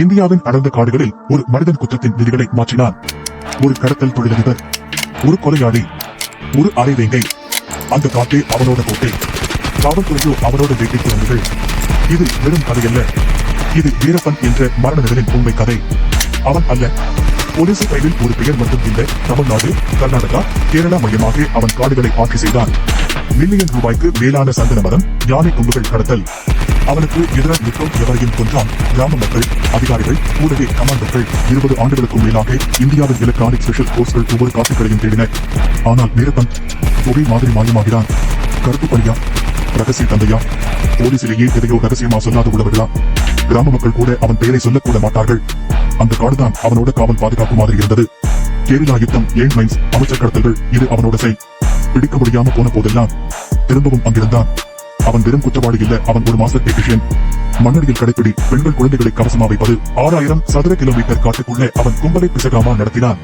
இந்தியாவின் அடர்ந்த காடுகளில் ஒரு மனிதன் குற்றத்தின் விதிகளை மாற்றினான். ஒரு கடத்தல் தொழிலதிபர், ஒரு கொலையாளி, ஒரு அரைவேங்கை. அந்த காட்டே அவனோட கோட்டை. காவல்துறையோ அவனோட வேட்டை குழந்தைகள். இது வெறும் கதையல்ல, இது வீரப்பன் என்ற மரண நிழலின் உண்மை கதை. அவன் அல்ல, போலீஸ் கையில் ஒரு பெயர் மட்டும் இல்லை. தமிழ்நாடு, கர்நாடகா, கேரளா மையமாக அவன் காடுகளை ஆட்சி செய்தான். மில்லியன் ரூபாய்க்கு மேலான சந்தன மரம், யானை கொம்புகள் கடத்தல். அவனுக்கு எதிராக நிற்கும் எவரையும் கொன்றான். கிராம மக்கள், அதிகாரிகள், கூடவே கமாண்டோக்கள் 20 ஆண்டுகளுக்கும் மேலாக இந்தியாவின் எலக்ட்ரானிக் ஸ்பெஷல் போர்ஸ்கள் ஒவ்வொரு காட்டுகளையும் தேடின. ஆனால் வீரப்பன் ஒரே மாதிரி மாயமாகிறான். கருப்பு பணியா, ரகசிய தந்தையா, போலீசிலேயே எதையோ ரகசியமா சொல்லாத உள்ளவர்களா? கிராம மக்கள் கூட அவன் பெயரை சொல்லக்கூட மாட்டார்கள். அந்த காடுதான் அவனோட காவல் பாதுகாப்பு மாதிரி இருந்தது. கேரளா யுத்தம், ஏன் மைன்ஸ், அமைச்சர் கடத்தல்கள், இது அவனோட செய். பிடிக்க முடியாம போன போதெல்லாம் திரும்பவும் அங்கிருந்தான். அவன் வெறும் குற்றவாளி இல்ல, அவன் ஒரு மாஸ்டர் டெக்னீஷியன். மண்ணடியில் கடைப்பிடி, பெண்கள் குழந்தைகளை கவசமா வைப்பது. 6000 சதுர கிலோமீட்டர் காட்டுக்குள்ளே அவன் கும்பலை பிசகாமா நடத்தினான்.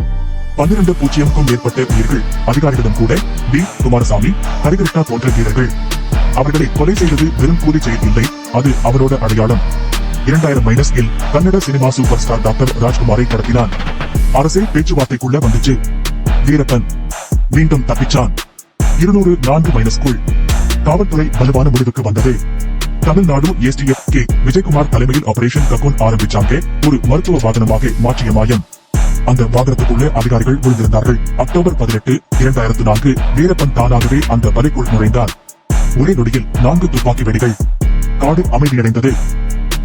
12,000க்கும் மேற்பட்ட உயிர்கள். அதிகாரிகளிடம் கூட டி. குமாரசாமி, ஹரிகிருஷ்ணா போன்ற வீரர்கள். அவர்களை கொலை செய்தது வெறும் கூலி செயல் இல்லை, அது அவரோட அடையாளம். 2000 இல் Kannada cinema super star doctor ராஜ்குமாரை கடத்தினான். அரசே பேச்சுவார்த்தைக்குள்ள வந்துச்சு. வீரப்பன் மீண்டும் தப்பிச்சான். 204 காவல்துறை வலுவான முடிவுக்கு வந்தது. தமிழ்நாடு எஸ்டிஎஃப் கே விஜயகுமார் தலைமையில் ஆபரேஷன் கக்கூன் ஆரம்பிச்சாங்க. ஒரு மருத்துவ வாகனமாக மாற்றிய மாயம். அந்த வாகனத்துக்குள்ளே அதிகாரிகள் விழுந்திருந்தார்கள். அக்டோபர் 18, 2004 வீரப்பன் தானாகவே அந்த வலைக்குள் நுழைந்தான். ஒரே நொடியில் 4 துப்பாக்கி வெடிகள். காடு அமைதியடைந்தது.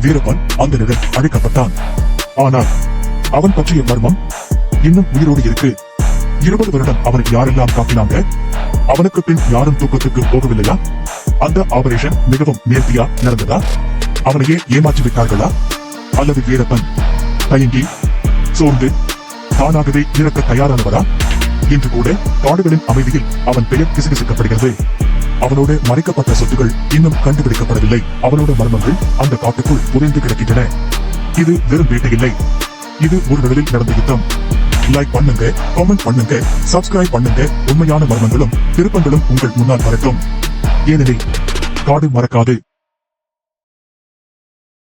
வீரப்பன் அந்த நிழல் அழைக்கப்பட்டான். ஆனால் அவன் பற்றிய மர்மம் இன்னும் உயிரோடு இருக்கு. 20 வருடம் அவனை யாரெல்லாம் காட்டினாங்க? அவனுக்கு பின் யாரும் தூக்கத்துக்கு போகவில்லையா? அந்த ஆபரேஷன் மிகவும் நேர்த்தியா நடந்ததா? அவனையே ஏமாற்றி விட்டார்களா? அல்லது வீரப்பன் தயங்கி, சோர்ந்து, தானாகவே இறக்க தயாரானவரா? இன்று கூட காடுகளின் அமைதியில் அவன் பெயர் கிசுகிசுக்கப்படுகிறது. அவனோட மறைக்கப்பட்ட சொத்துகள் இன்னும் கண்டுபிடிக்கப்படவில்லை. அவனோட மர்மங்கள் அந்த காட்டுக்குள் புதைந்து கிடக்கின்றன. இது வெறும் வேட்டை இல்லை, இது ஒரு நிழலில் நடந்த யுத்தம். லைக் பண்ணுங்க, காமெண்ட் பண்ணுங்க, சப்ஸ்கிரைப் பண்ணுங்க. உண்மையான மர்மங்களும் திருப்பங்களும் உங்கள் முன்னால் வரட்டும். ஏனெனில் காடு மறக்காது.